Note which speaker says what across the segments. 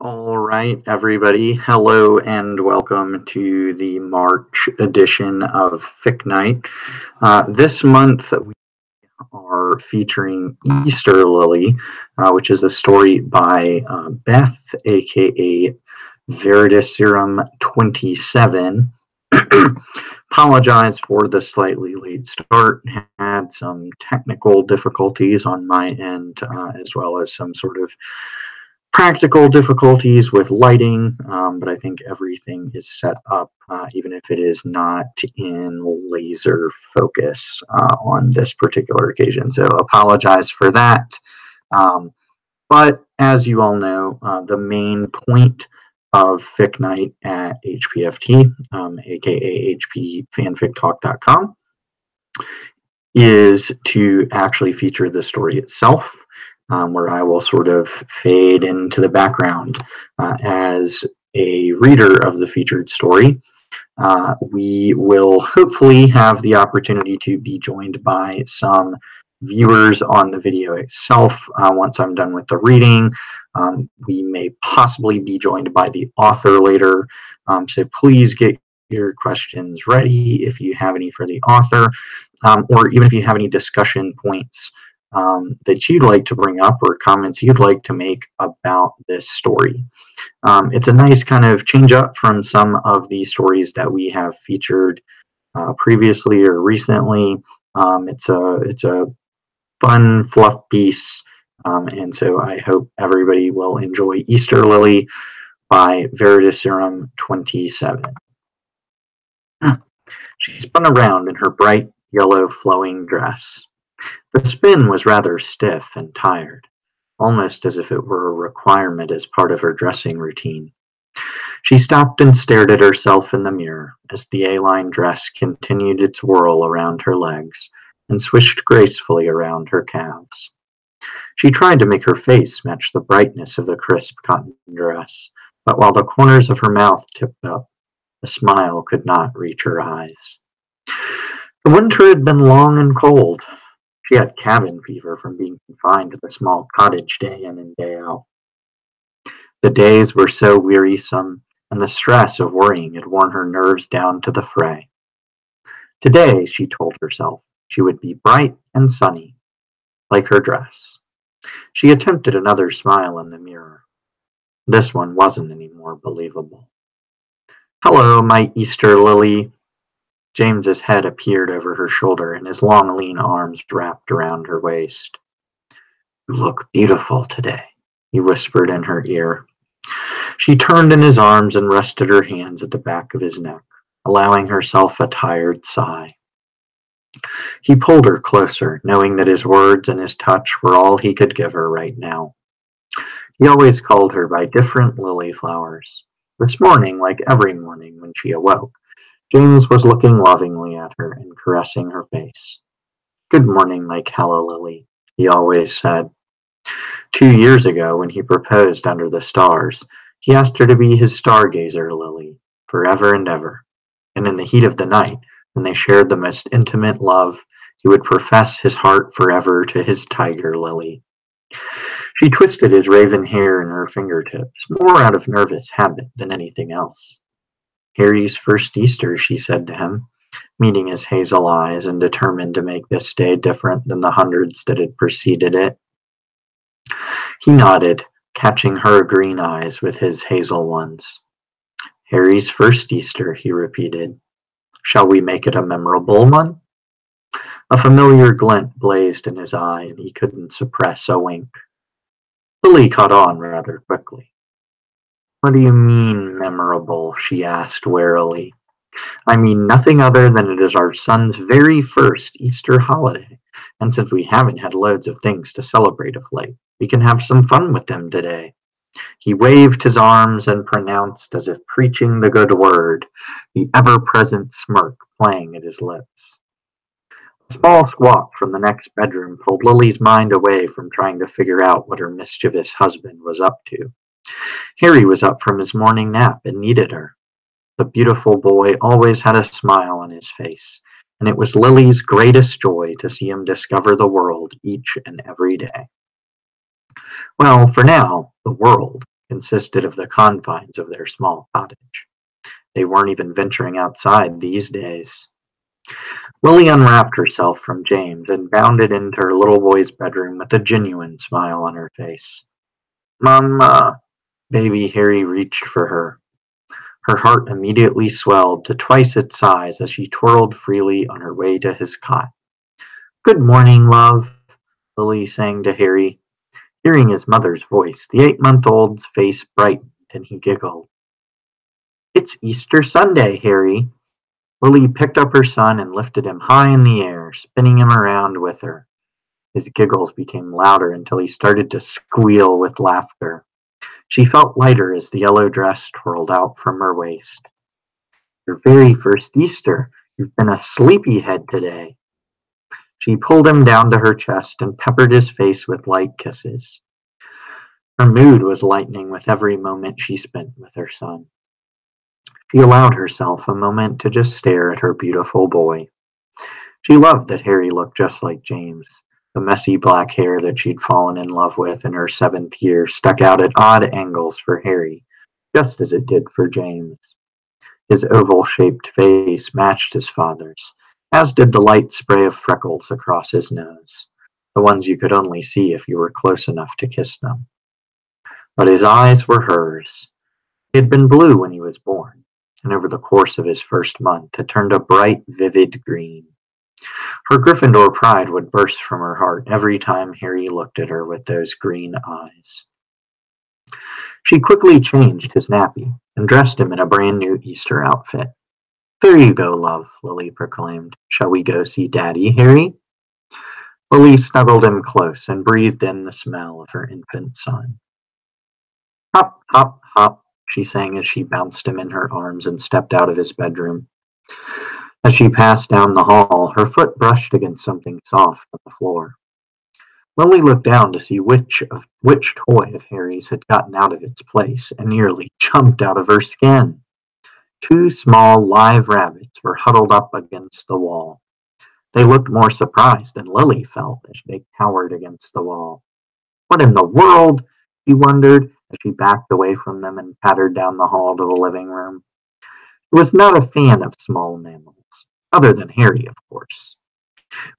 Speaker 1: All right, everybody. Hello and welcome to the March edition of Fic Night. This month we are featuring Easter Lily, which is a story by Beth, aka Veridiserum 27. Apologize for the slightly late start. Had some technical difficulties on my end, as well as some sort of practical difficulties with lighting, but I think everything is set up, even if it is not in laser focus on this particular occasion. So apologize for that. But as you all know, the main point of Fic Night at HPFT, aka hpfanfictalk.com, is to actually feature the story itself, where I will sort of fade into the background as a reader of the featured story. We will hopefully have the opportunity to be joined by some viewers on the video itself once I'm done with the reading. We may possibly be joined by the author later, so please get your questions ready if you have any for the author, or even if you have any discussion points that you'd like to bring up or comments you'd like to make about this story. It's a nice kind of change up from some of the stories that we have featured previously or recently. It's a fun fluff piece, and so I hope everybody will enjoy Easter Lily by Veridiserum 27. She spun around in her bright yellow flowing dress. The spin was rather stiff and tired, almost as if it were a requirement as part of her dressing routine. She stopped and stared at herself in the mirror as the A-line dress continued its whirl around her legs and swished gracefully around her calves. She tried to make her face match the brightness of the crisp cotton dress, but while the corners of her mouth tipped up, the smile could not reach her eyes. The winter had been long and cold. She had cabin fever from being confined to the small cottage day in and day out. The days were so wearisome, and the stress of worrying had worn her nerves down to the fray. Today, she told herself, she would be bright and sunny, like her dress. She attempted another smile in the mirror. This one wasn't any more believable. "Hello, my Easter Lily." James's head appeared over her shoulder and his long, lean arms wrapped around her waist. "You look beautiful today," he whispered in her ear. She turned in his arms and rested her hands at the back of his neck, allowing herself a tired sigh. He pulled her closer, knowing that his words and his touch were all he could give her right now. He always called her by different lily flowers. This morning, like every morning when she awoke, James was looking lovingly at her and caressing her face. "Good morning, my calla lily," he always said. 2 years ago, when he proposed under the stars, he asked her to be his stargazer lily, forever and ever. And in the heat of the night, when they shared the most intimate love, he would profess his heart forever to his tiger lily. She twisted his raven hair in her fingertips, more out of nervous habit than anything else. "Harry's first Easter," she said to him, meeting his hazel eyes and determined to make this day different than the hundreds that had preceded it. He nodded, catching her green eyes with his hazel ones. "Harry's first Easter," he repeated. "Shall we make it a memorable one?" A familiar glint blazed in his eye, and he couldn't suppress a wink. Lily caught on rather quickly. "What do you mean, memorable?" she asked warily. "I mean nothing other than it is our son's very first Easter holiday, and since we haven't had loads of things to celebrate of late, we can have some fun with him today." He waved his arms and pronounced as if preaching the good word, the ever-present smirk playing at his lips. A small squawk from the next bedroom pulled Lily's mind away from trying to figure out what her mischievous husband was up to. Harry was up from his morning nap and needed her. The beautiful boy always had a smile on his face, and it was Lily's greatest joy to see him discover the world each and every day. Well, for now, the world, consisted of the confines of their small cottage. They weren't even venturing outside these days. Lily unwrapped herself from James and bounded into her little boy's bedroom with a genuine smile on her face. "Mama!" Baby Harry reached for her. Her heart immediately swelled to twice its size as she twirled freely on her way to his cot. "Good morning, love," Lily sang to Harry. Hearing his mother's voice, the 8-month-old's face brightened and he giggled. "It's Easter Sunday, Harry." Lily picked up her son and lifted him high in the air, spinning him around with her. His giggles became louder until he started to squeal with laughter. She felt lighter as the yellow dress twirled out from her waist. "Your very first Easter. You've been a sleepyhead today." She pulled him down to her chest and peppered his face with light kisses. Her mood was lightening with every moment she spent with her son. She allowed herself a moment to just stare at her beautiful boy. She loved that Harry looked just like James. The messy black hair that she'd fallen in love with in her 7th year stuck out at odd angles for Harry, just as it did for James. His oval-shaped face matched his father's, as did the light spray of freckles across his nose, the ones you could only see if you were close enough to kiss them. But his eyes were hers. He had been blue when he was born, and over the course of his first month had turned a bright, vivid green. Her Gryffindor pride would burst from her heart every time Harry looked at her with those green eyes. She quickly changed his nappy and dressed him in a brand new Easter outfit. "There you go, love," Lily proclaimed. "Shall we go see Daddy, Harry?" Lily snuggled him close and breathed in the smell of her infant son. "Hop, hop, hop," she sang as she bounced him in her arms and stepped out of his bedroom. As she passed down the hall, her foot brushed against something soft on the floor. Lily looked down to see which toy of Harry's had gotten out of its place and nearly jumped out of her skin. 2 small live rabbits were huddled up against the wall. They looked more surprised than Lily felt as they cowered against the wall. "What in the world?" she wondered as she backed away from them and pattered down the hall to the living room. She was not a fan of small mammals, other than Harry, of course.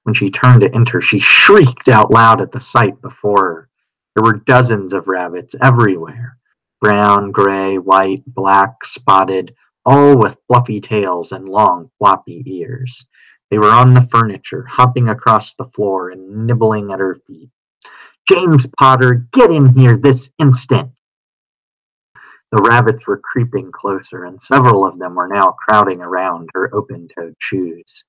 Speaker 1: When she turned to enter, she shrieked out loud at the sight before her. There were dozens of rabbits everywhere. Brown, gray, white, black, spotted, all with fluffy tails and long, floppy ears. They were on the furniture, hopping across the floor and nibbling at her feet. "James Potter, get in here this instant!" The rabbits were creeping closer, and several of them were now crowding around her open-toed shoes.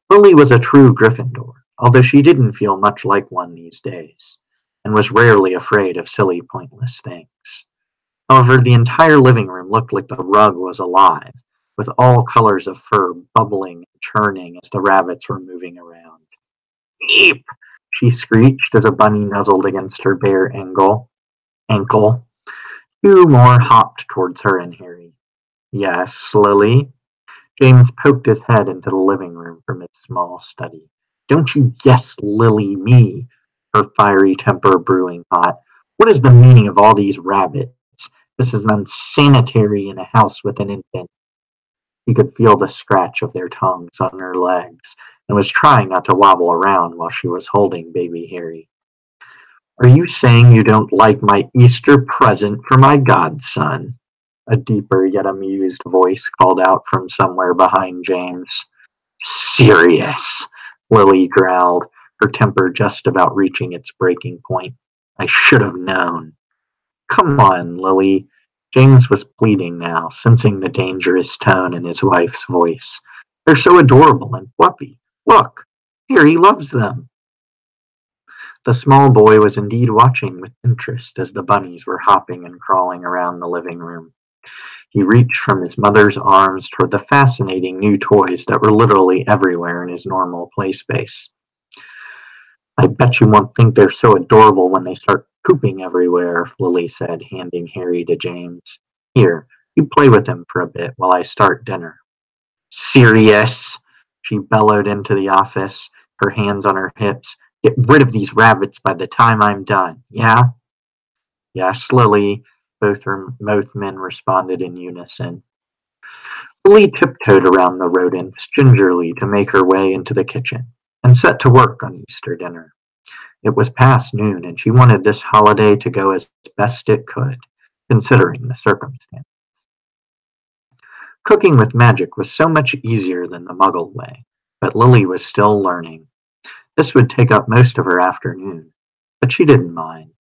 Speaker 1: Lily was a true Gryffindor, although she didn't feel much like one these days, and was rarely afraid of silly, pointless things. However, the entire living room looked like the rug was alive, with all colors of fur bubbling and churning as the rabbits were moving around. "Eep!" she screeched as a bunny nuzzled against her bare ankle. 2 more hopped towards her and Harry. "Yes, Lily?" James poked his head into the living room from his small study. "Don't you guess, Lily, me," her fiery temper brewing hot. "What is the meaning of all these rabbits? This is unsanitary in a house with an infant." He could feel the scratch of their tongues on her legs and was trying not to wobble around while she was holding baby Harry. "Are you saying you don't like my Easter present for my godson?" A deeper yet amused voice called out from somewhere behind James. "Serious," Lily growled, her temper just about reaching its breaking point. "I should have known." "Come on, Lily." James was pleading now, sensing the dangerous tone in his wife's voice. "They're so adorable and fluffy. Look, Harry loves them." The small boy was indeed watching with interest as the bunnies were hopping and crawling around the living room. He reached from his mother's arms toward the fascinating new toys that were literally everywhere in his normal play space. "I bet you won't think they're so adorable when they start pooping everywhere," Lily said, handing Harry to James. "Here, you play with him for a bit while I start dinner." "Serious?" She bellowed into the office, her hands on her hips. "Get rid of these rabbits by the time I'm done, yeah?" "Yes, Lily, both men responded in unison. Lily tiptoed around the rodents gingerly to make her way into the kitchen and set to work on Easter dinner. It was past noon, and she wanted this holiday to go as best it could, considering the circumstances. Cooking with magic was so much easier than the Muggle way, but Lily was still learning. This would take up most of her afternoon, but she didn't mind.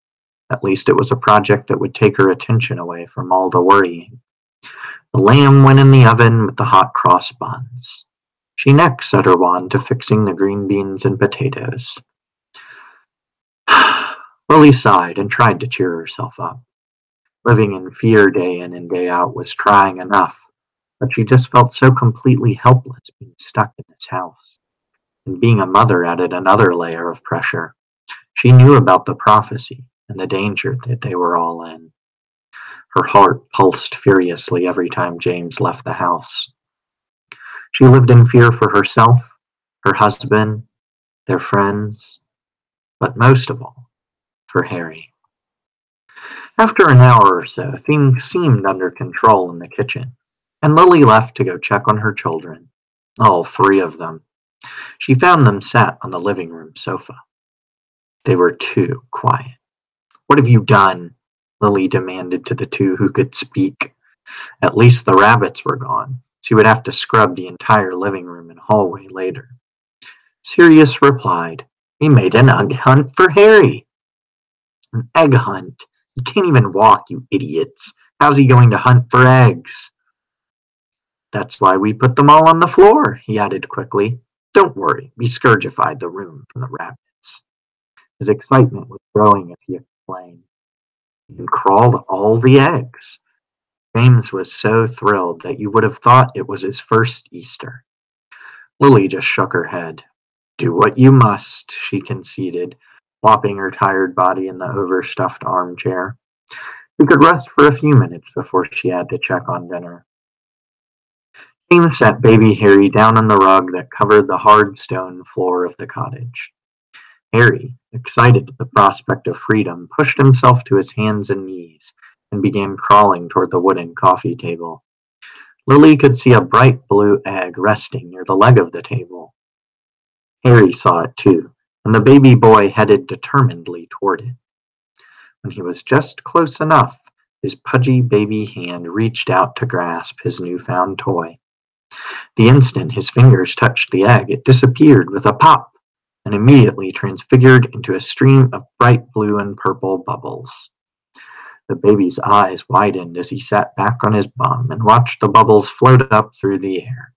Speaker 1: At least it was a project that would take her attention away from all the worrying. The lamb went in the oven with the hot cross buns. She next set her wand to fixing the green beans and potatoes. Lily sighed and tried to cheer herself up. Living in fear day in and day out was trying enough, but she just felt so completely helpless being stuck in this house. And being a mother added another layer of pressure. She knew about the prophecy and the danger that they were all in. Her heart pulsed furiously every time James left the house. She lived in fear for herself, her husband, their friends, but most of all, for Harry. After an hour or so, things seemed under control in the kitchen, and Lily left to go check on her children, all three of them. She found them sat on the living room sofa. They were too quiet. "What have you done?" Lily demanded to the two who could speak. At least the rabbits were gone. She would have to scrub the entire living room and hallway later. Sirius replied, "We made an egg hunt for Harry." "An egg hunt? He can't even walk, you idiots. How's he going to hunt for eggs?" "That's why we put them all on the floor," he added quickly. "Don't worry, we scourgified the room from the rabbits." His excitement was growing as he explained. "And crawled all the eggs." James was so thrilled that you would have thought it was his first Easter. Lily just shook her head. "Do what you must," she conceded, flopping her tired body in the overstuffed armchair. She could rest for a few minutes before she had to check on dinner. James sat baby Harry down on the rug that covered the hard stone floor of the cottage. Harry, excited at the prospect of freedom, pushed himself to his hands and knees and began crawling toward the wooden coffee table. Lily could see a bright blue egg resting near the leg of the table. Harry saw it too, and the baby boy headed determinedly toward it. When he was just close enough, his pudgy baby hand reached out to grasp his newfound toy. The instant his fingers touched the egg, it disappeared with a pop and immediately transfigured into a stream of bright blue and purple bubbles. The baby's eyes widened as he sat back on his bum and watched the bubbles float up through the air.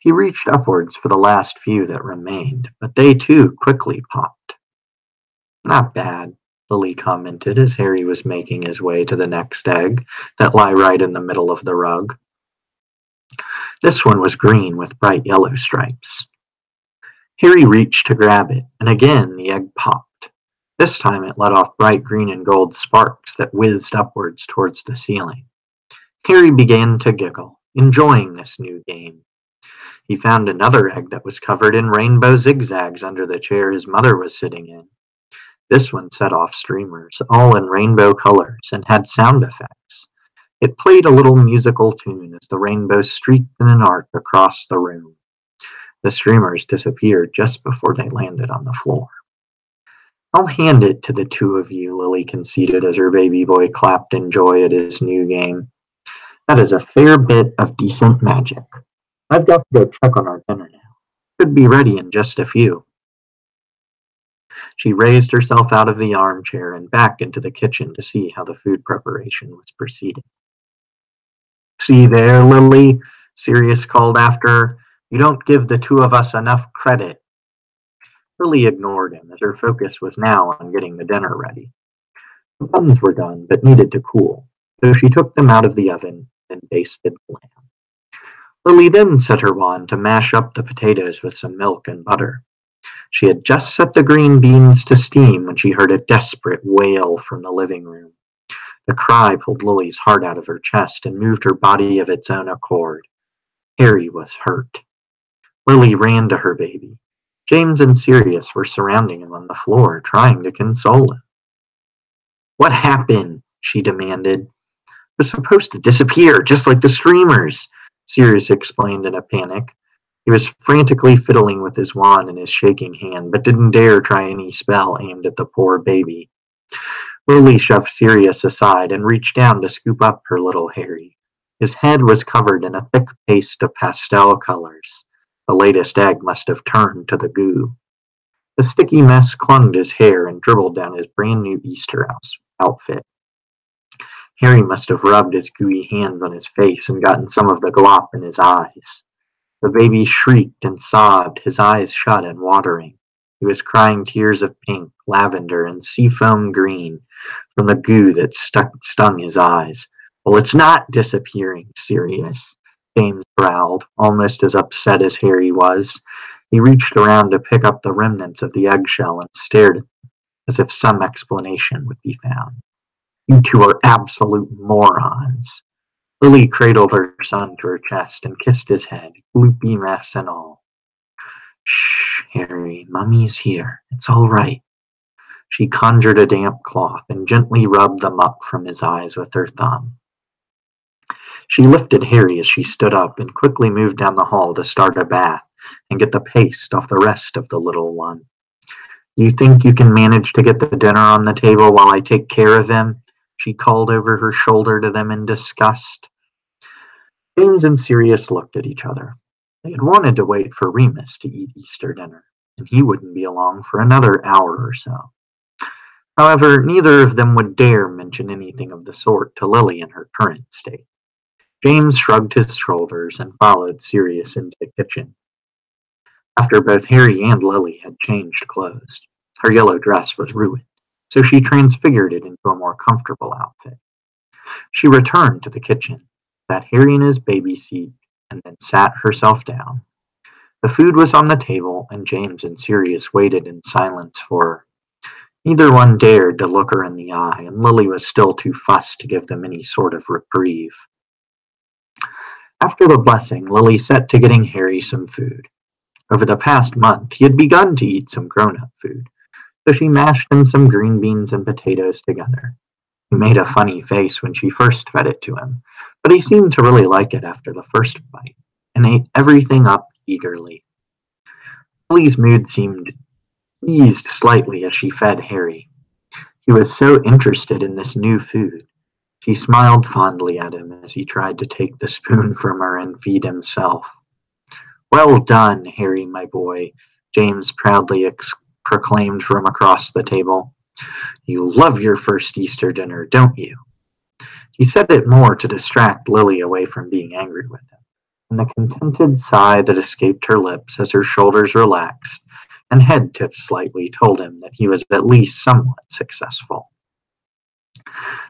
Speaker 1: He reached upwards for the last few that remained, but they too quickly popped. "Not bad," Lily commented as Harry was making his way to the next egg that lay right in the middle of the rug. This one was green with bright yellow stripes. Harry reached to grab it, and again the egg popped. This time it let off bright green and gold sparks that whizzed upwards towards the ceiling. Harry began to giggle, enjoying this new game. He found another egg that was covered in rainbow zigzags under the chair his mother was sitting in. This one set off streamers, all in rainbow colors, and had sound effects. It played a little musical tune as the rainbow streaked in an arc across the room. The streamers disappeared just before they landed on the floor. "I'll hand it to the two of you," Lily conceded as her baby boy clapped in joy at his new game. "That is a fair bit of decent magic. I've got to go check on our dinner now. Should be ready in just a few." She raised herself out of the armchair and back into the kitchen to see how the food preparation was proceeding. "See there, Lily," Sirius called after her. "You don't give the two of us enough credit." Lily ignored him as her focus was now on getting the dinner ready. The buns were done but needed to cool, so she took them out of the oven and basted the lamb. Lily then set her wand to mash up the potatoes with some milk and butter. She had just set the green beans to steam when she heard a desperate wail from the living room. The cry pulled Lily's heart out of her chest and moved her body of its own accord. Harry was hurt. Lily ran to her baby. James and Sirius were surrounding him on the floor, trying to console him. "What happened?" she demanded. was supposed to disappear, just like the streamers, Sirius explained in a panic. He was frantically fiddling with his wand in his shaking hand, but didn't dare try any spell aimed at the poor baby. Lily shoved Sirius aside and reached down to scoop up her little Harry. His head was covered in a thick paste of pastel colors. The latest egg must have turned to the goo. The sticky mess clung to his hair and dribbled down his brand new Easter outfit. Harry must have rubbed his gooey hands on his face and gotten some of the glop in his eyes. The baby shrieked and sobbed, his eyes shut and watering. He was crying tears of pink, lavender, and seafoam green from the goo that stung his eyes. Well, it's not disappearing, Sirius, James growled, almost as upset as Harry was. He reached around to pick up the remnants of the eggshell and stared at them, as if some explanation would be found. You two are absolute morons. Lily cradled her son to her chest and kissed his head, gloopy mess and all. Shh, Harry, Mummy's here. It's all right. She conjured a damp cloth and gently rubbed the muck from his eyes with her thumb. She lifted Harry as she stood up and quickly moved down the hall to start a bath and get the paste off the rest of the little one. You think you can manage to get the dinner on the table while I take care of him? She called over her shoulder to them in disgust. James and Sirius looked at each other. They had wanted to wait for Remus to eat Easter dinner, and he wouldn't be along for another hour or so. However, neither of them would dare mention anything of the sort to Lily in her current state. James shrugged his shoulders and followed Sirius into the kitchen. After both Harry and Lily had changed clothes, her yellow dress was ruined, so she transfigured it into a more comfortable outfit. She returned to the kitchen, sat Harry in his baby seat, and then sat herself down. The food was on the table, and James and Sirius waited in silence for her. Neither one dared to look her in the eye, and Lily was still too fussed to give them any sort of reprieve. After the blessing, Lily set to getting Harry some food. Over the past month, he had begun to eat some grown-up food, so she mashed him some green beans and potatoes together. He made a funny face when she first fed it to him, but he seemed to really like it after the first bite, and ate everything up eagerly. Lily's mood seemed eased slightly as she fed Harry. He was so interested in this new food. She smiled fondly at him as he tried to take the spoon from her and feed himself. Well done, Harry, my boy, James proudly proclaimed from across the table. You love your first Easter dinner, don't you? He said it more to distract Lily away from being angry with him, and the contented sigh that escaped her lips as her shoulders relaxed and head tipped slightly told him that he was at least somewhat successful.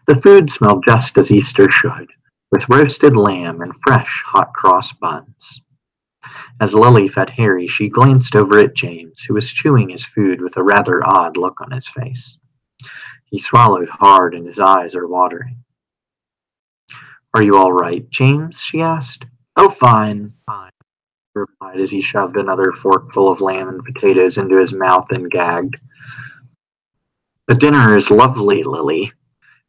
Speaker 1: The food smelled just as Easter should, with roasted lamb and fresh hot cross buns. As Lily fed Harry, she glanced over at James, who was chewing his food with a rather odd look on his face. He swallowed hard and his eyes are watering. Are you all right, James? She asked. Oh, fine, fine, he replied as he shoved another forkful of lamb and potatoes into his mouth and gagged. The dinner is lovely, Lily,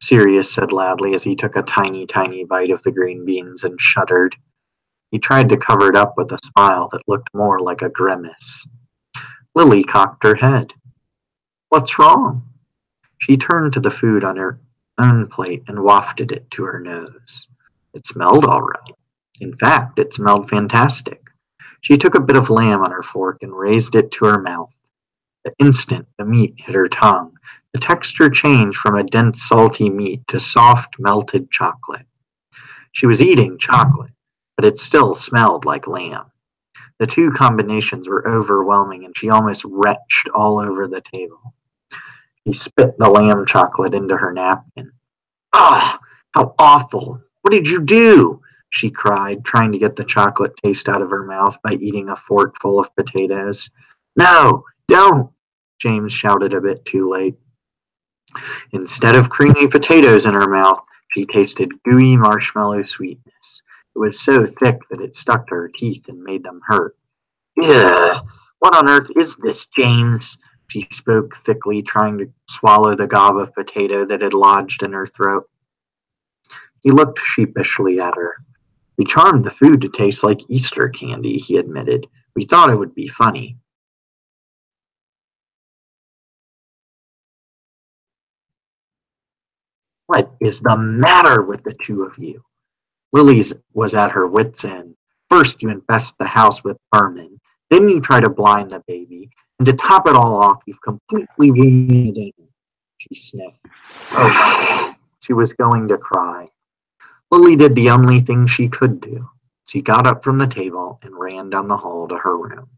Speaker 1: Sirius said loudly as he took a tiny, tiny bite of the green beans and shuddered. He tried to cover it up with a smile that looked more like a grimace. Lily cocked her head. What's wrong? She turned to the food on her own plate and wafted it to her nose. It smelled all right. In fact, it smelled fantastic. She took a bit of lamb on her fork and raised it to her mouth. The instant the meat hit her tongue, the texture changed from a dense, salty meat to soft, melted chocolate. She was eating chocolate, but it still smelled like lamb. The two combinations were overwhelming, and she almost retched all over the table. She spit the lamb chocolate into her napkin. Ah, how awful! What did you do? She cried, trying to get the chocolate taste out of her mouth by eating a fork full of potatoes. No, don't! James shouted a bit too late. Instead of creamy potatoes in her mouth, she tasted gooey marshmallow sweetness. It was so thick that it stuck to her teeth and made them hurt. Ugh! What on earth is this, James? She spoke thickly, trying to swallow the gob of potato that had lodged in her throat. He looked sheepishly at her. "We charmed the food to taste like Easter candy," he admitted. "We thought it would be funny." "What is the matter with the two of you?" Lily's was at her wits' end. "First you infest the house with vermin, then you try to blind the baby, and to top it all off, you've completely ruined the dinner." She sniffed. Oh, she was going to cry. Lily did the only thing she could do. She got up from the table and ran down the hall to her room.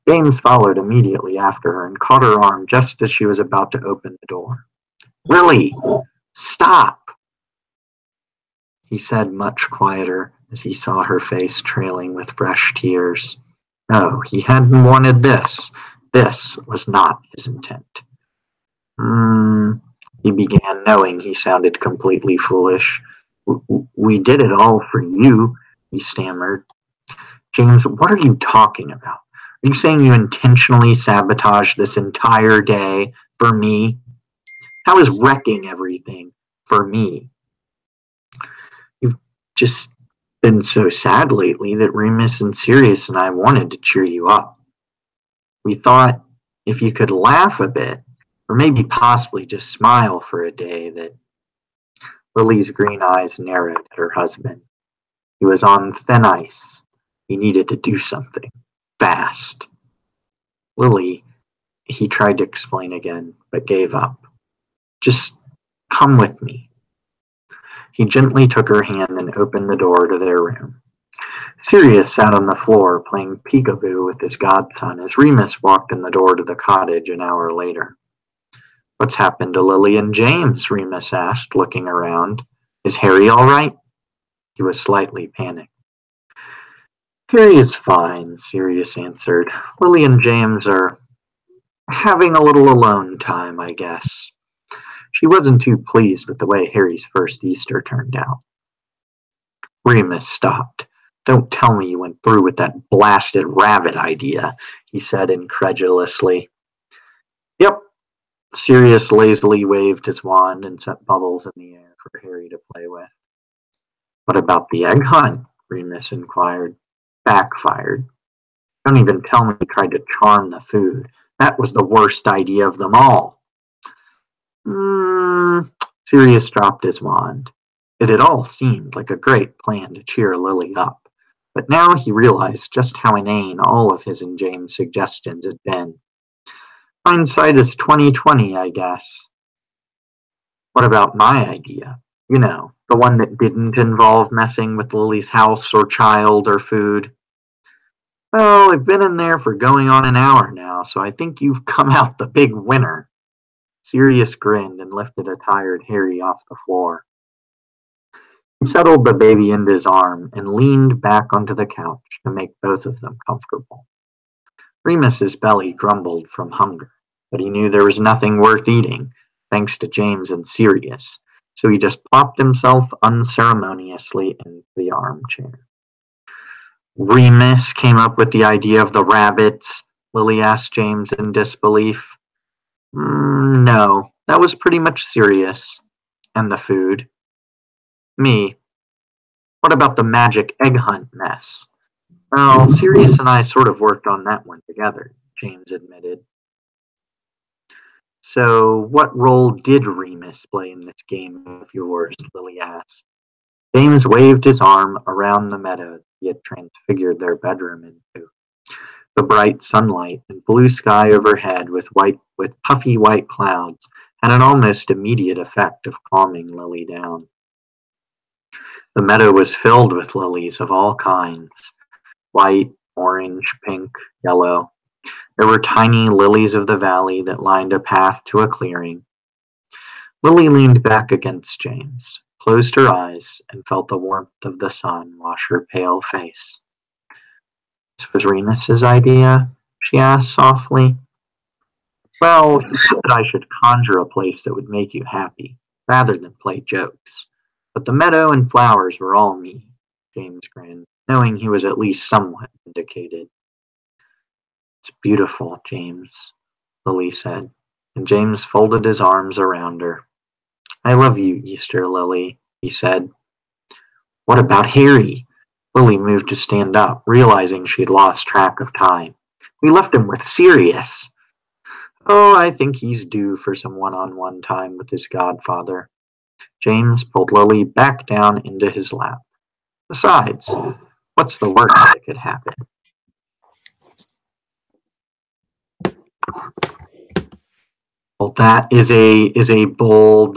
Speaker 1: James followed immediately after her and caught her arm just as she was about to open the door. "Lily, stop," he said much quieter as he saw her face trailing with fresh tears. No, he hadn't wanted this. This was not his intent. He began, knowing he sounded completely foolish. We did it all for you," he stammered. "James, what are you talking about? Are you saying you intentionally sabotaged this entire day for me? How is wrecking everything for me?" "You've just been so sad lately that Remus and Sirius and I wanted to cheer you up. We thought if you could laugh a bit, or maybe possibly just smile for a day, that..." Lily's green eyes narrowed at her husband. He was on thin ice. He needed to do something. Fast. "Lily," he tried to explain again, but gave up. "Just come with me." He gently took her hand and opened the door to their room. Sirius sat on the floor playing peekaboo with his godson as Remus walked in the door to the cottage an hour later. "What's happened to Lily and James?" Remus asked, looking around. "Is Harry all right?" He was slightly panicked. "Harry is fine," Sirius answered. "Lily and James are having a little alone time, I guess." She wasn't too pleased with the way Harry's first Easter turned out. Remus stopped. "Don't tell me you went through with that blasted rabbit idea," he said incredulously. "Yep." Sirius lazily waved his wand and set bubbles in the air for Harry to play with. "What about the egg hunt?" Remus inquired. "Backfired. Don't even tell me you tried to charm the food. That was the worst idea of them all." Sirius dropped his wand. It had all seemed like a great plan to cheer Lily up, but now he realized just how inane all of his and James' suggestions had been. Hindsight is 20/20, I guess. "What about my idea? You know, the one that didn't involve messing with Lily's house or child or food." "Well, I've been in there for going on an hour now, so I think you've come out the big winner." Sirius grinned and lifted a tired Harry off the floor. He settled the baby into his arm and leaned back onto the couch to make both of them comfortable. Remus's belly grumbled from hunger, but he knew there was nothing worth eating, thanks to James and Sirius, so he just plopped himself unceremoniously into the armchair. "Remus came up with the idea of the rabbits?" Lily asked James in disbelief. No, that was pretty much Sirius. "And the food?" "Me." "What about the magic egg hunt mess?" "Well, Sirius and I sort of worked on that one together," James admitted. "So what role did Remus play in this game of yours?" Lily asked. James waved his arm around the meadow he had transfigured their bedroom into. The bright sunlight and blue sky overhead with puffy white clouds had an almost immediate effect of calming Lily down. The meadow was filled with lilies of all kinds, white, orange, pink, yellow. There were tiny lilies of the valley that lined a path to a clearing. Lily leaned back against James, closed her eyes, and felt the warmth of the sun wash her pale face. "This was Remus's idea?" she asked softly. "Well, he said that I should conjure a place that would make you happy, rather than play jokes. But the meadow and flowers were all me," James grinned, knowing he was at least somewhat vindicated. "It's beautiful, James," Lily said, and James folded his arms around her. "I love you, Easter Lily, he said. What about Harry? Lily moved to stand up, realizing she had lost track of time. We left him with Sirius. Oh, I think he's due for some one-on-one time with his godfather. James pulled Lily back down into his lap. Besides, what's the worst that could happen? Well, that is a bold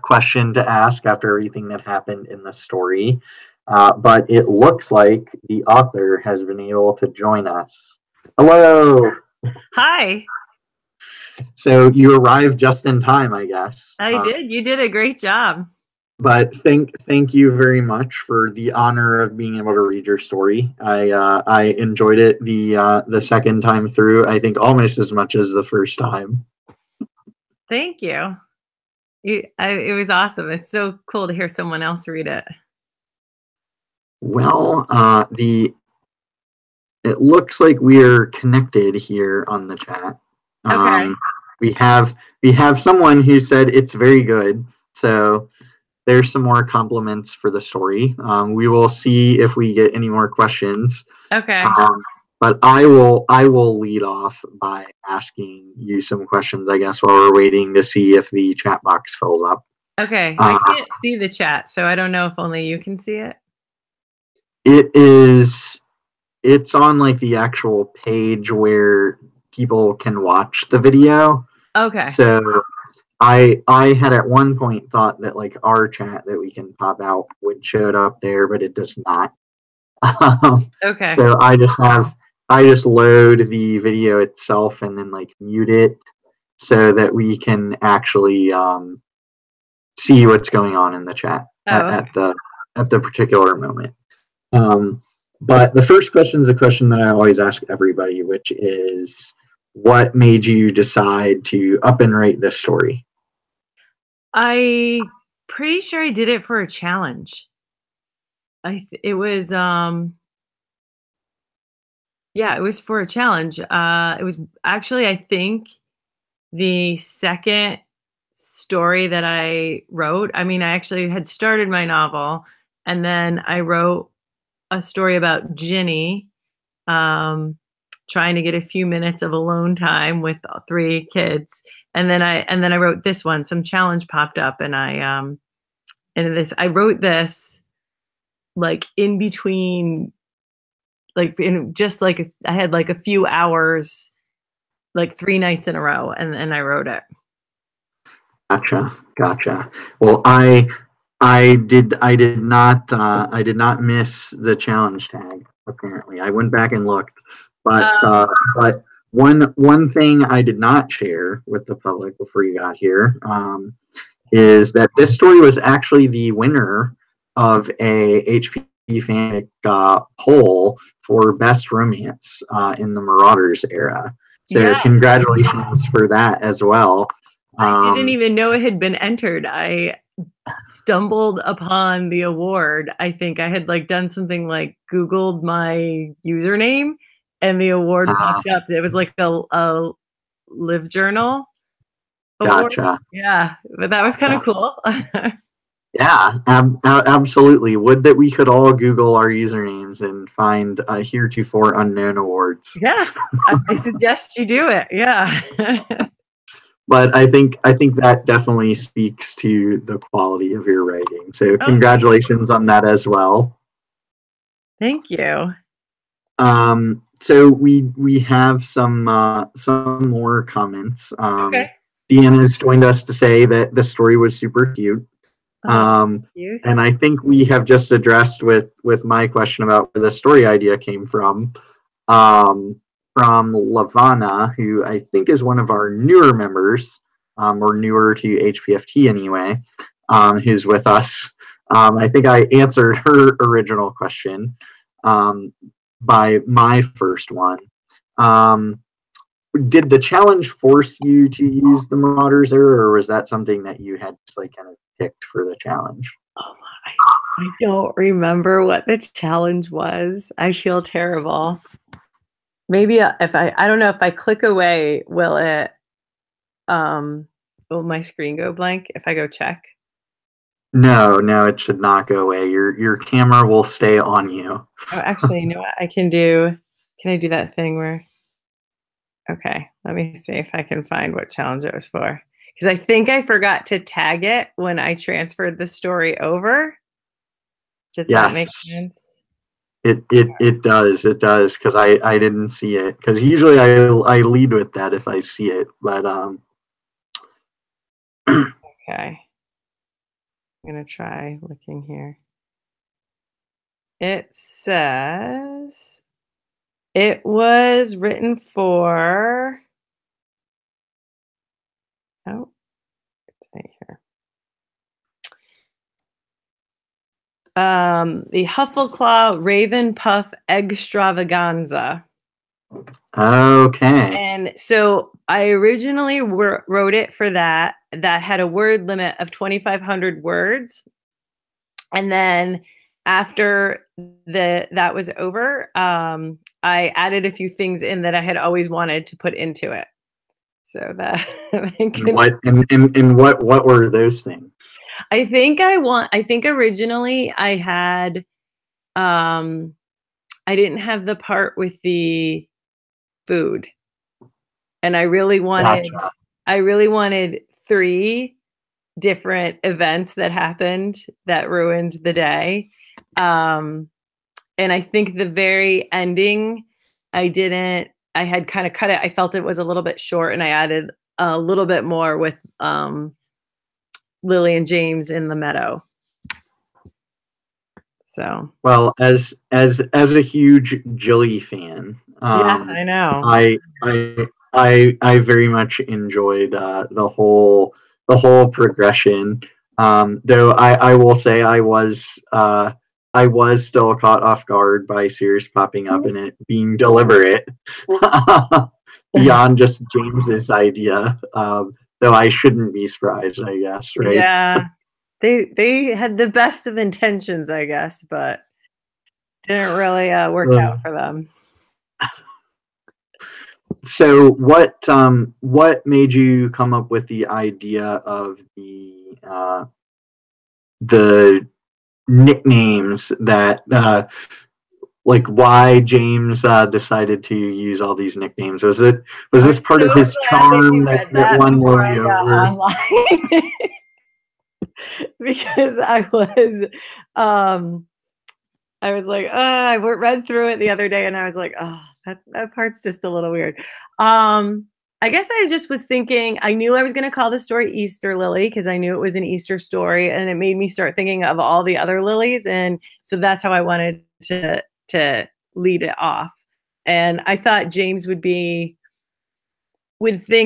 Speaker 1: question to ask after everything that happened in the story. But it looks like the author has been able to join us. Hello.
Speaker 2: Hi.
Speaker 1: So you arrived just in time, I guess.
Speaker 2: I did. You did a great job.
Speaker 1: But thank you very much for the honor of being able to read your story. I enjoyed it the second time through. I think almost as much as the first time.
Speaker 2: Thank you. It was awesome. It's so cool to hear someone else read it.
Speaker 1: Well, it looks like we're connected here on the chat.
Speaker 2: Okay.
Speaker 1: We have someone who said it's very good. So there's some more compliments for the story. We will see if we get any more questions.
Speaker 2: Okay.
Speaker 1: But I will lead off by asking you some questions, I guess, while we're waiting to see if the chat box fills up.
Speaker 2: Okay. I can't see the chat, so I don't know if only you can see it.
Speaker 1: It's on like the actual page where people can watch the video.
Speaker 2: Okay.
Speaker 1: So I had at one point thought that like our chat that we can pop out would show up there, but it does not.
Speaker 2: Okay.
Speaker 1: So I just load the video itself and then like mute it so that we can actually see what's going on in the chat at the particular moment. But the first question is a question that I always ask everybody, which is, what made you decide to up and write this story?
Speaker 2: I'm pretty sure I did it for a challenge. It was for a challenge. It was actually, I think, the second story that I wrote. I mean, I actually had started my novel, and then I wrote a story about Ginny trying to get a few minutes of alone time with 3 kids. And then I wrote this one. Some challenge popped up, and I wrote this like in between, like in just like I had like a few hours, like 3 nights in a row, and I wrote it.
Speaker 1: Gotcha. Well, I did not miss the challenge tag. Apparently, I went back and looked, but one thing I did not share with the public before you got here is that this story was actually the winner of a HP Fanic poll for best romance in the Marauders era. So yes. Congratulations for that as well.
Speaker 2: I didn't even know it had been entered. I stumbled upon the award. I think I had like done something like Googled my username, and the award popped up. It was like a Live Journal award.
Speaker 1: Gotcha.
Speaker 2: Yeah, but that was kind of cool.
Speaker 1: Yeah, absolutely. Would that we could all Google our usernames and find heretofore unknown awards.
Speaker 2: Yes, I suggest you do it. Yeah.
Speaker 1: But I think that definitely speaks to the quality of your writing. So congratulations on that as well.
Speaker 2: Thank you.
Speaker 1: So we have some more comments.
Speaker 2: Okay.
Speaker 1: Deanna's joined us to say that the story was super cute. And I think we have just addressed with my question about where the story idea came from Lavana, who I think is one of our newer members, or newer to HPFT anyway, who's with us. I think I answered her original question by my first one. Did the challenge force you to use the Marauders era, or was that something that you had just like kind of picked for the challenge?
Speaker 2: Oh, I don't remember what the challenge was. I feel terrible. Maybe if I don't know if I click away, will it will my screen go blank if I go check?
Speaker 1: No, no, it should not go away. Your camera will stay on you.
Speaker 2: Oh, actually, you know what I can I do that thing where okay, let me see if I can find what challenge it was for. Because I think I forgot to tag it when I transferred the story over. Does that make
Speaker 1: Yes.
Speaker 2: sense?
Speaker 1: It does. It does, because I didn't see it. Because usually I lead with that if I see it. But
Speaker 2: Okay. I'm gonna try looking here. It says it was written for oh, it's right here. The Huffleclaw Raven Puff Extravaganza.
Speaker 1: okay.
Speaker 2: And so I originally wrote it for that. That had a word limit of 2,500 words. And then after that was over, I added a few things in that I had always wanted to put into it. So that
Speaker 1: And what were those things?
Speaker 2: I think originally I had I didn't have the part with the food. And
Speaker 1: Gotcha.
Speaker 2: I really wanted 3 different events that happened that ruined the day. Um, and I think the very ending, I had kind of cut it. I felt it was a little bit short and I added a little bit more with Lily and James in the meadow. So,
Speaker 1: Well, as a huge Jilly fan,
Speaker 2: yes, I know.
Speaker 1: I very much enjoyed the whole progression. Though I will say I was still caught off guard by Sirius popping up and it being deliberate beyond just James's idea. Though I shouldn't be surprised, I guess, right?
Speaker 2: Yeah. They had the best of intentions, I guess, but didn't really work
Speaker 1: Uh,
Speaker 2: out for them.
Speaker 1: So what made you come up with the idea of the nicknames that like why James decided to use all these nicknames? Was
Speaker 2: I'm
Speaker 1: this part
Speaker 2: so
Speaker 1: of his
Speaker 2: glad that
Speaker 1: charm
Speaker 2: you
Speaker 1: that
Speaker 2: read
Speaker 1: that
Speaker 2: that
Speaker 1: won
Speaker 2: before
Speaker 1: Lily
Speaker 2: I got
Speaker 1: over?
Speaker 2: online. Because um I was like, I read through it the other day and I was like, oh, that part's just a little weird. I guess I just was thinking, I knew I was going to call the story Easter Lily because I knew it was an Easter story, and it made me start thinking of all the other lilies, and so that's how I wanted to lead it off. And I thought James would think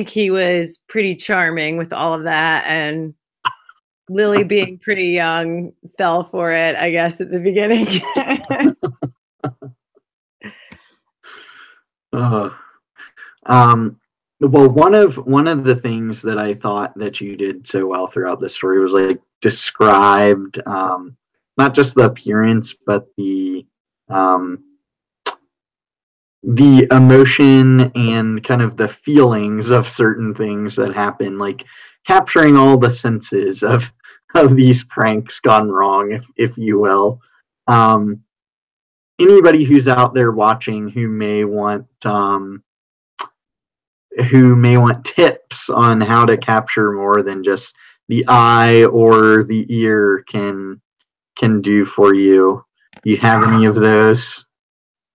Speaker 2: he was pretty charming with all of that, and Lily being pretty young fell for it, I guess, at the beginning.
Speaker 1: Uh, um, well, one of the things that I thought that you did so well throughout the story was like described not just the appearance but um, the emotion and kind of the feelings of certain things that happen, like capturing all the senses of these pranks gone wrong, if you will. Um, Anybody who's out there watching who may want tips on how to capture more than just the eye or the ear can do for you. You have any of those?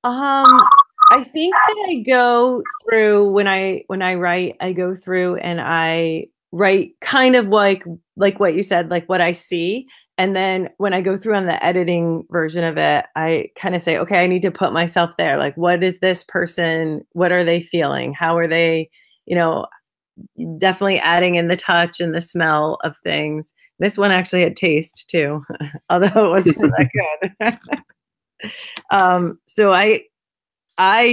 Speaker 2: I think that I go through when I write, I go through and I write kind of like what you said, like what I see. And then when I go through on the editing version of it, I kind of say, okay, I need to put myself there. Like, what is this person? What are they feeling? How are they, you know, definitely adding in the touch and the smell of things. This one actually had taste too, although it wasn't that good. So I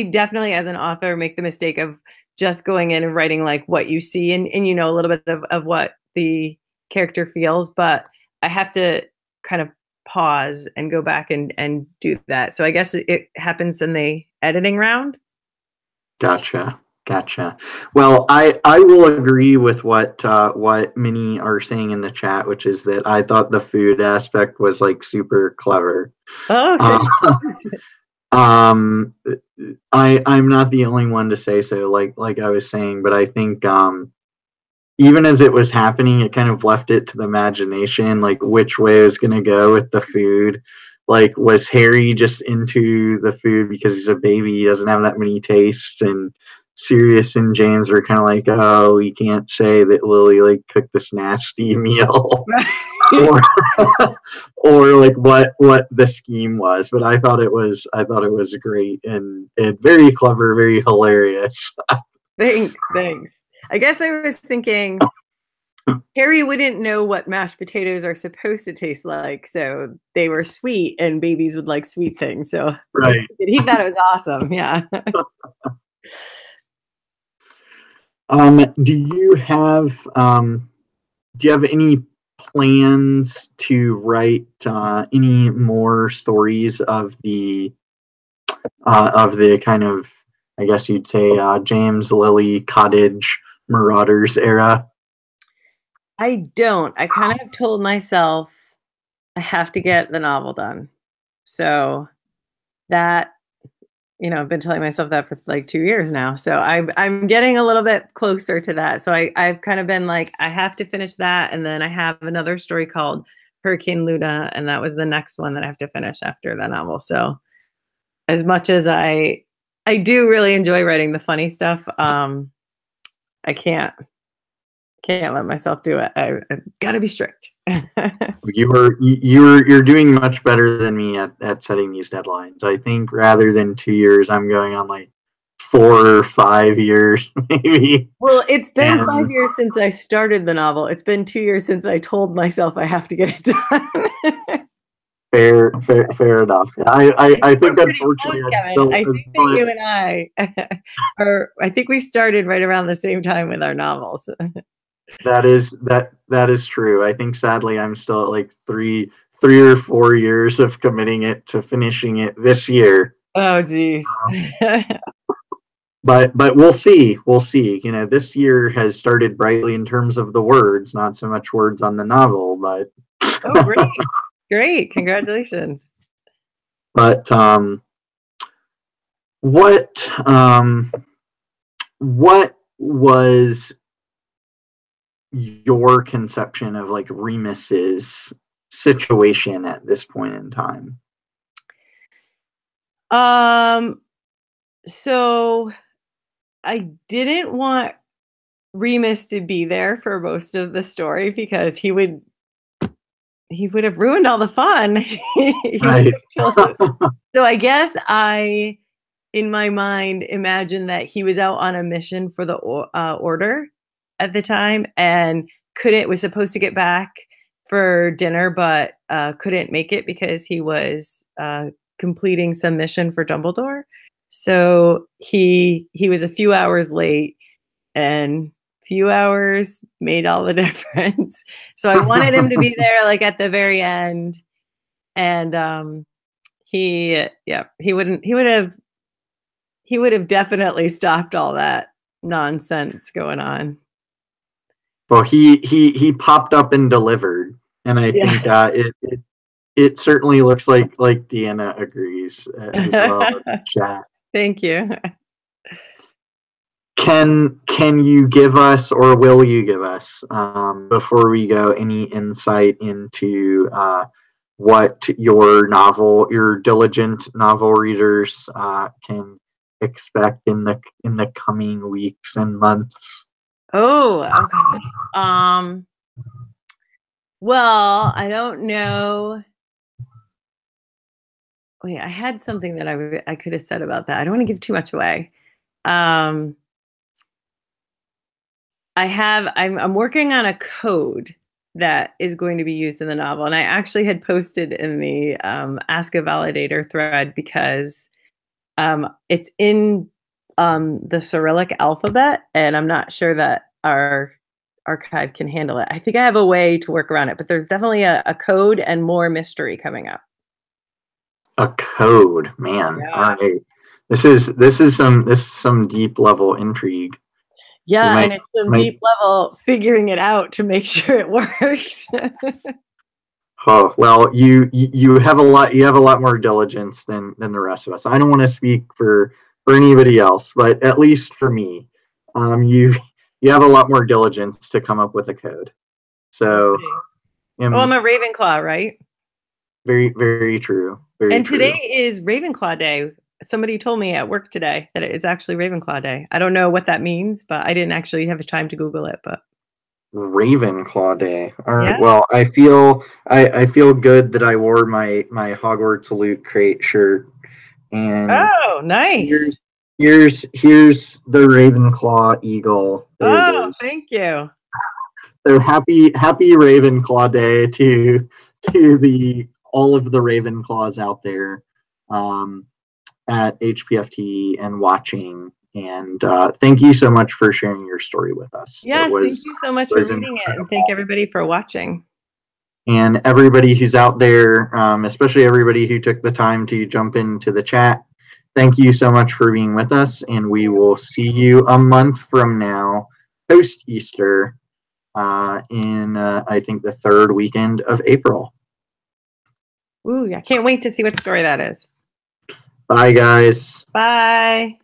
Speaker 2: definitely, as an author, make the mistake of just going in and writing like what you see and you know, a little bit of what the character feels, but I have to kind of pause and go back and do that. So I guess it happens in the editing round.
Speaker 1: Gotcha. Gotcha. Well, I will agree with what many are saying in the chat, which is that I thought the food aspect was like super clever.
Speaker 2: Oh,
Speaker 1: Uh,
Speaker 2: thanks.
Speaker 1: um, I'm not the only one to say so. Like I was saying, but I think even as it was happening, it kind of left it to the imagination, like which way it was going to go with the food. Like, was Harry just into the food because he's a baby, he doesn't have that many tastes, and Sirius and James were kind of like, oh, we can't say that Lily like cooked this nasty meal,
Speaker 2: Right.
Speaker 1: or or like what the scheme was. But I thought it was great and very clever, very hilarious.
Speaker 2: Thanks, thanks. I guess I was thinking Harry wouldn't know what mashed potatoes are supposed to taste like, so they were sweet, and babies would like sweet things. So
Speaker 1: Right.
Speaker 2: he thought it was awesome. Yeah.
Speaker 1: Do you have any plans to write any more stories of the kind of, I guess you'd say, James Lily Cottage Marauders era?
Speaker 2: I don't. I kind of have told myself I have to get the novel done. So that, I've been telling myself that for like 2 years now. So I'm getting a little bit closer to that. So I've kind of been like, I have to finish that. And then I have another story called Hurricane Luna. And that was the next one that I have to finish after the novel. So as much as I do really enjoy writing the funny stuff, I can't let myself do it. I gotta be strict.
Speaker 1: You're doing much better than me at setting these deadlines. I think rather than 2 years, I'm going on like 4 or 5 years, maybe.
Speaker 2: Well, it's been
Speaker 1: And
Speaker 2: 5 years since I started the novel. It's been 2 years since I told myself I have to get it done.
Speaker 1: fair enough. I
Speaker 2: We're
Speaker 1: think
Speaker 2: pretty
Speaker 1: unfortunately
Speaker 2: close, Kevin. I
Speaker 1: I'd
Speaker 2: think that
Speaker 1: still
Speaker 2: you and I I think we started right around the same time with our novels.
Speaker 1: that is true. I think sadly I'm still at like 3 or 4 years of committing it to finishing it this year.
Speaker 2: Oh, geez.
Speaker 1: But we'll see. We'll see. This year has started brightly in terms of the words, not so much words on the novel, but
Speaker 2: Oh, great. Great. Congratulations.
Speaker 1: but what what was your conception of like Remus's situation at this point in time?
Speaker 2: So I didn't want Remus to be there for most of the story because he would have ruined all the fun. He would
Speaker 1: Right.
Speaker 2: have killed. So I guess I, in my mind, imagined that he was out on a mission for the order at the time and was supposed to get back for dinner, but couldn't make it because he was completing some mission for Dumbledore. So he was a few hours late, and few hours made all the difference. So I wanted him to be there like at the very end. And he would have definitely stopped all that nonsense going on.
Speaker 1: Well, he popped up and delivered, and I
Speaker 2: Yeah.
Speaker 1: think it certainly looks like Deanna agrees as well in the chat.
Speaker 2: Thank you.
Speaker 1: Can you give us, or will you give us, before we go, any insight into what your diligent novel readers can expect in the coming weeks and months?
Speaker 2: Oh gosh. Well, I don't know. Wait, I had something that I could have said about that. I don't want to give too much away. I'm working on a code that is going to be used in the novel, and I actually had posted in the Ask a Validator thread because it's in the Cyrillic alphabet, and I'm not sure that our archive can handle it. I think I have a way to work around it, but there's definitely a code and more mystery coming up.
Speaker 1: A code, man.
Speaker 2: Yeah.
Speaker 1: All right. This is some deep level intrigue. You
Speaker 2: Yeah,
Speaker 1: might
Speaker 2: and it's some
Speaker 1: might
Speaker 2: deep level figuring it out to make sure it works.
Speaker 1: Oh well, you have a lot more diligence than the rest of us. I don't want to speak for anybody else, but at least for me, you have a lot more diligence to come up with a code.
Speaker 2: We'll
Speaker 1: So,
Speaker 2: see. Oh, I'm
Speaker 1: um,
Speaker 2: a Ravenclaw, right?
Speaker 1: very very true, very
Speaker 2: And today
Speaker 1: true.
Speaker 2: is Ravenclaw Day. Somebody told me at work today that it's actually Ravenclaw Day. I don't know what that means, but I didn't actually have time to Google it. But
Speaker 1: Ravenclaw Day. All right.
Speaker 2: yeah.
Speaker 1: Well, I feel good that I wore my Hogwarts Loot Crate shirt, and
Speaker 2: Oh,
Speaker 1: here's
Speaker 2: nice.
Speaker 1: here's the Ravenclaw eagle. There it
Speaker 2: Oh,
Speaker 1: is.
Speaker 2: thank you.
Speaker 1: So happy Ravenclaw Day to the all of the Ravenclaws out there um, at HPFT and watching. And thank you so much for sharing your story with us. It
Speaker 2: Yes, thank you so much for
Speaker 1: was
Speaker 2: reading it, and thank
Speaker 1: incredible.
Speaker 2: everybody for watching.
Speaker 1: And everybody who's out there, especially everybody who took the time to jump into the chat, thank you so much for being with us. And we will see you a month from now, post Easter, in I think the third weekend of April.
Speaker 2: Ooh, I can't wait to see what story that is.
Speaker 1: Bye, guys.
Speaker 2: Bye.